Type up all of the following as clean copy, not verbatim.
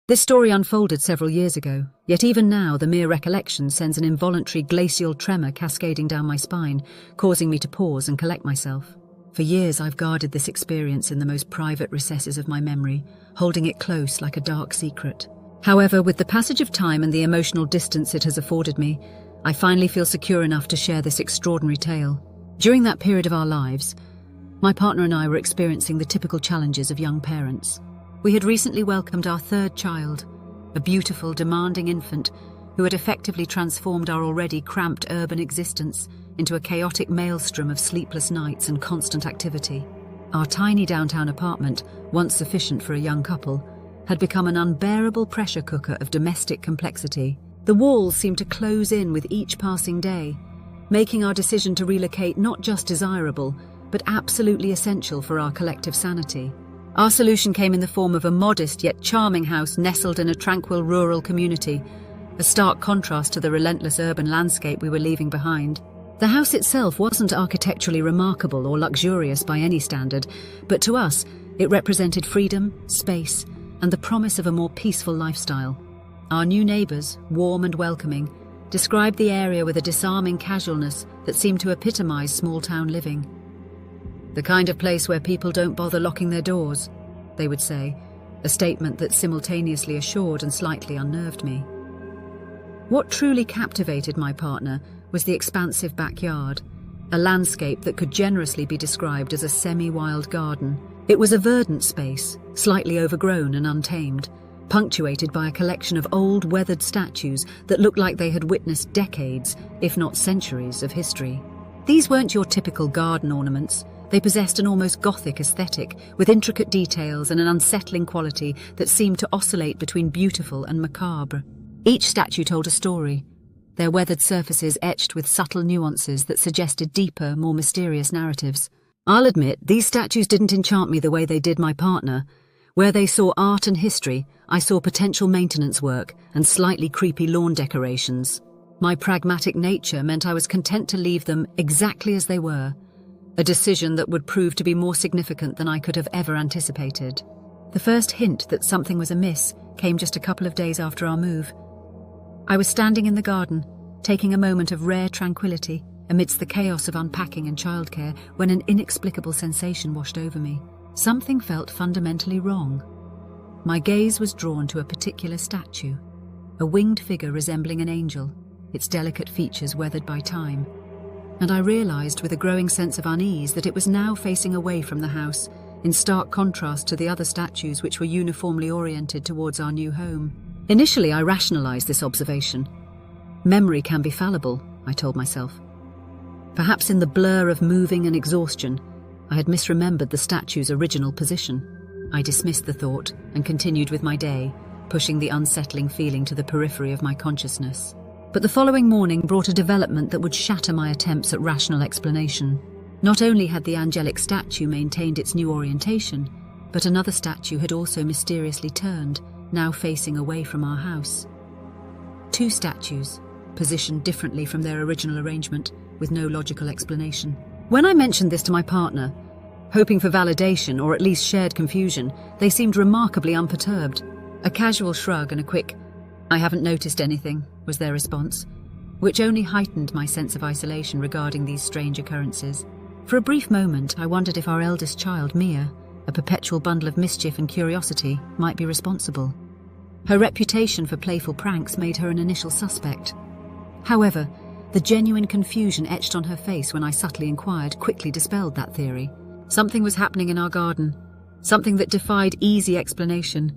This story unfolded several years ago, yet even now the mere recollection sends an involuntary glacial tremor cascading down my spine, causing me to pause and collect myself. For years I've guarded this experience in the most private recesses of my memory, holding it close like a dark secret. However, with the passage of time and the emotional distance it has afforded me, I finally feel secure enough to share this extraordinary tale. During that period of our lives, my partner and I were experiencing the typical challenges of young parents. We had recently welcomed our third child, a beautiful, demanding infant who had effectively transformed our already cramped urban existence into a chaotic maelstrom of sleepless nights and constant activity. Our tiny downtown apartment, once sufficient for a young couple, had become an unbearable pressure cooker of domestic complexity. The walls seemed to close in with each passing day, making our decision to relocate not just desirable, but absolutely essential for our collective sanity. Our solution came in the form of a modest yet charming house nestled in a tranquil rural community, a stark contrast to the relentless urban landscape we were leaving behind. The house itself wasn't architecturally remarkable or luxurious by any standard, but to us, it represented freedom, space, and the promise of a more peaceful lifestyle. Our new neighbours, warm and welcoming, described the area with a disarming casualness that seemed to epitomise small-town living. "The kind of place where people don't bother locking their doors," they would say, a statement that simultaneously assured and slightly unnerved me. What truly captivated my partner was the expansive backyard, a landscape that could generously be described as a semi-wild garden. It was a verdant space, slightly overgrown and untamed, punctuated by a collection of old, weathered statues that looked like they had witnessed decades, if not centuries, of history. These weren't your typical garden ornaments. They possessed an almost Gothic aesthetic, with intricate details and an unsettling quality that seemed to oscillate between beautiful and macabre. Each statue told a story, their weathered surfaces etched with subtle nuances that suggested deeper, more mysterious narratives. I'll admit, these statues didn't enchant me the way they did my partner. Where they saw art and history, I saw potential maintenance work and slightly creepy lawn decorations. My pragmatic nature meant I was content to leave them exactly as they were, a decision that would prove to be more significant than I could have ever anticipated. The first hint that something was amiss came just a couple of days after our move. I was standing in the garden, taking a moment of rare tranquility amidst the chaos of unpacking and childcare, when an inexplicable sensation washed over me. Something felt fundamentally wrong. My gaze was drawn to a particular statue, a winged figure resembling an angel, its delicate features weathered by time. And I realized with a growing sense of unease that it was now facing away from the house, in stark contrast to the other statues which were uniformly oriented towards our new home. Initially, I rationalized this observation. Memory can be fallible, I told myself. Perhaps in the blur of moving and exhaustion, I had misremembered the statue's original position. I dismissed the thought and continued with my day, pushing the unsettling feeling to the periphery of my consciousness. But the following morning brought a development that would shatter my attempts at rational explanation. Not only had the angelic statue maintained its new orientation, but another statue had also mysteriously turned, now facing away from our house. Two statues, positioned differently from their original arrangement, with no logical explanation. When I mentioned this to my partner, hoping for validation or at least shared confusion, they seemed remarkably unperturbed. A casual shrug and a quick, "I haven't noticed anything," was their response, which only heightened my sense of isolation regarding these strange occurrences. For a brief moment, I wondered if our eldest child, Mia, a perpetual bundle of mischief and curiosity, might be responsible. Her reputation for playful pranks made her an initial suspect. However, the genuine confusion etched on her face when I subtly inquired quickly dispelled that theory. Something was happening in our garden, something that defied easy explanation,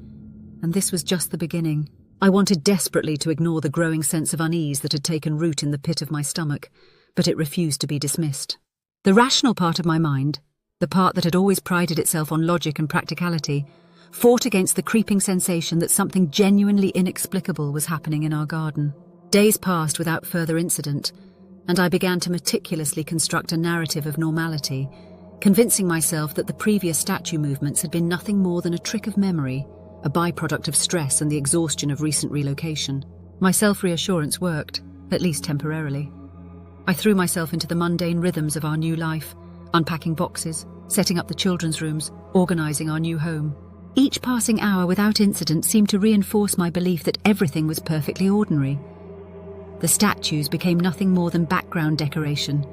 and this was just the beginning. I wanted desperately to ignore the growing sense of unease that had taken root in the pit of my stomach, but it refused to be dismissed. The rational part of my mind, the part that had always prided itself on logic and practicality, fought against the creeping sensation that something genuinely inexplicable was happening in our garden. Days passed without further incident, and I began to meticulously construct a narrative of normality, convincing myself that the previous statue movements had been nothing more than a trick of memory, a byproduct of stress and the exhaustion of recent relocation. My self-reassurance worked, at least temporarily. I threw myself into the mundane rhythms of our new life, unpacking boxes, setting up the children's rooms, organizing our new home. Each passing hour without incident seemed to reinforce my belief that everything was perfectly ordinary. The statues became nothing more than background decoration,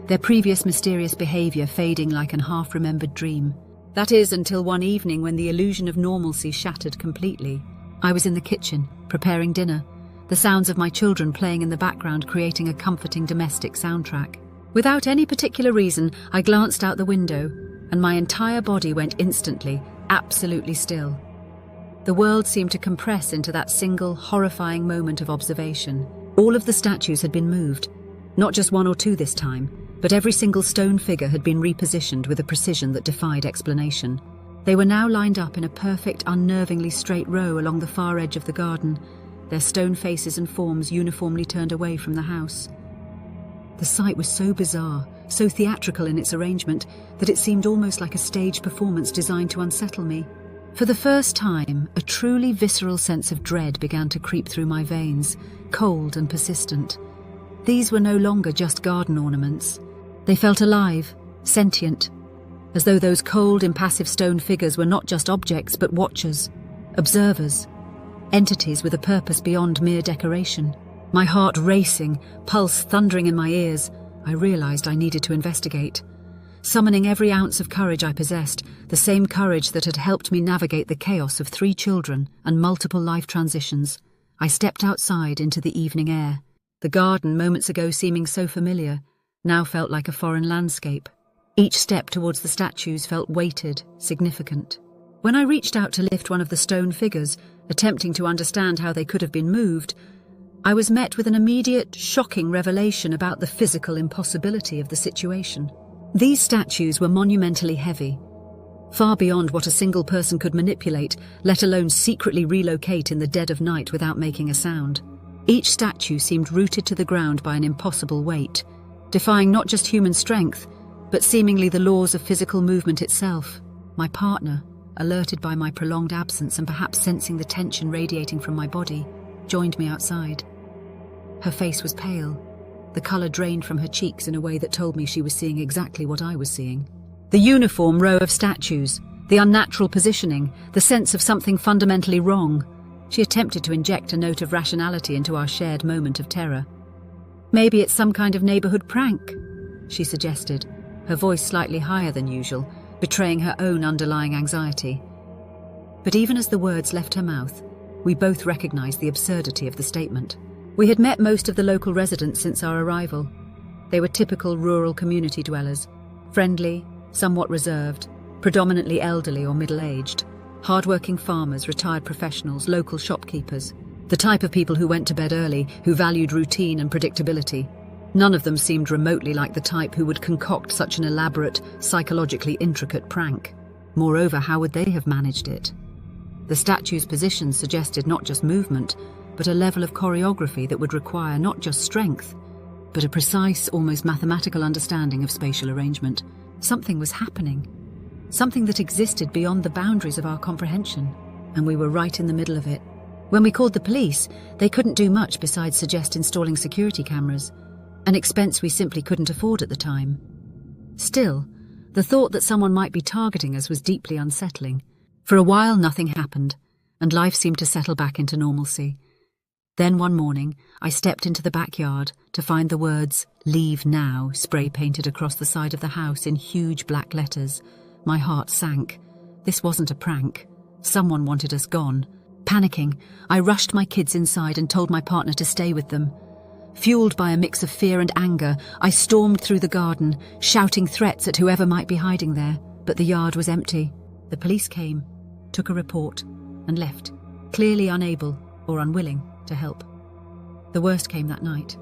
their previous mysterious behavior fading like an half-remembered dream. That is, until one evening when the illusion of normalcy shattered completely. I was in the kitchen, preparing dinner, the sounds of my children playing in the background creating a comforting domestic soundtrack. Without any particular reason, I glanced out the window, and my entire body went instantly, absolutely still. The world seemed to compress into that single, horrifying moment of observation. All of the statues had been moved, not just one or two this time, but every single stone figure had been repositioned with a precision that defied explanation. They were now lined up in a perfect, unnervingly straight row along the far edge of the garden, their stone faces and forms uniformly turned away from the house. The sight was so bizarre, so theatrical in its arrangement, that it seemed almost like a stage performance designed to unsettle me. For the first time, a truly visceral sense of dread began to creep through my veins, cold and persistent. These were no longer just garden ornaments. They felt alive, sentient, as though those cold, impassive stone figures were not just objects but watchers, observers, entities with a purpose beyond mere decoration. My heart racing, pulse thundering in my ears, I realized I needed to investigate. Summoning every ounce of courage I possessed, the same courage that had helped me navigate the chaos of 3 children and multiple life transitions, I stepped outside into the evening air. The garden, moments ago seeming so familiar, now felt like a foreign landscape. Each step towards the statues felt weighted, significant. When I reached out to lift one of the stone figures, attempting to understand how they could have been moved, I was met with an immediate, shocking revelation about the physical impossibility of the situation. These statues were monumentally heavy, far beyond what a single person could manipulate, let alone secretly relocate in the dead of night without making a sound. Each statue seemed rooted to the ground by an impossible weight, defying not just human strength, but seemingly the laws of physical movement itself. My partner, alerted by my prolonged absence and perhaps sensing the tension radiating from my body, joined me outside. Her face was pale, the colour drained from her cheeks in a way that told me she was seeing exactly what I was seeing. The uniform row of statues, the unnatural positioning, the sense of something fundamentally wrong. She attempted to inject a note of rationality into our shared moment of terror. "Maybe it's some kind of neighbourhood prank," she suggested, her voice slightly higher than usual, betraying her own underlying anxiety. But even as the words left her mouth, we both recognised the absurdity of the statement. We had met most of the local residents since our arrival. They were typical rural community dwellers, friendly, somewhat reserved, predominantly elderly or middle-aged, hard-working farmers, retired professionals, local shopkeepers, the type of people who went to bed early, who valued routine and predictability. None of them seemed remotely like the type who would concoct such an elaborate, psychologically intricate prank. Moreover, how would they have managed it? The statue's positions suggested not just movement, but a level of choreography that would require not just strength, but a precise, almost mathematical understanding of spatial arrangement. Something was happening. Something that existed beyond the boundaries of our comprehension, and we were right in the middle of it. When we called the police, they couldn't do much besides suggest installing security cameras, an expense we simply couldn't afford at the time. Still, the thought that someone might be targeting us was deeply unsettling. For a while, nothing happened, and life seemed to settle back into normalcy. Then one morning, I stepped into the backyard to find the words, "Leave now," spray-painted across the side of the house in huge black letters. My heart sank. This wasn't a prank. Someone wanted us gone. Panicking, I rushed my kids inside and told my partner to stay with them. Fueled by a mix of fear and anger, I stormed through the garden, shouting threats at whoever might be hiding there, but the yard was empty. The police came, took a report, and left, clearly unable or unwilling to help. The worst came that night.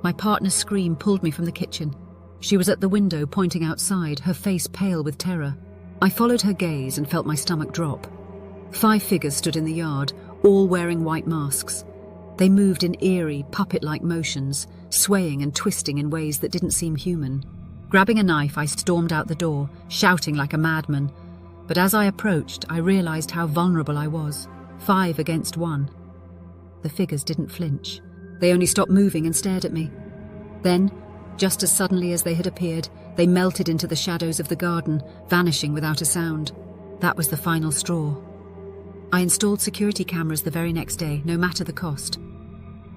My partner's scream pulled me from the kitchen. She was at the window pointing outside, her face pale with terror. I followed her gaze and felt my stomach drop. 5 figures stood in the yard, all wearing white masks. They moved in eerie, puppet-like motions, swaying and twisting in ways that didn't seem human. Grabbing a knife, I stormed out the door, shouting like a madman. But as I approached, I realized how vulnerable I was. 5 against 1. The figures didn't flinch. They only stopped moving and stared at me. Then, just as suddenly as they had appeared, they melted into the shadows of the garden, vanishing without a sound. That was the final straw. I installed security cameras the very next day, no matter the cost.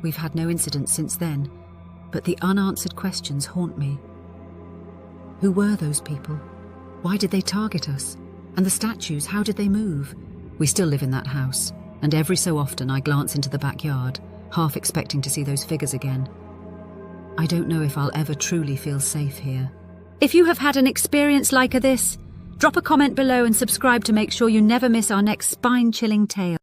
We've had no incidents since then, but the unanswered questions haunt me. Who were those people? Why did they target us? And the statues, how did they move? We still live in that house, and every so often I glance into the backyard, half expecting to see those figures again. I don't know if I'll ever truly feel safe here. If you have had an experience like this, drop a comment below and subscribe to make sure you never miss our next spine-chilling tale.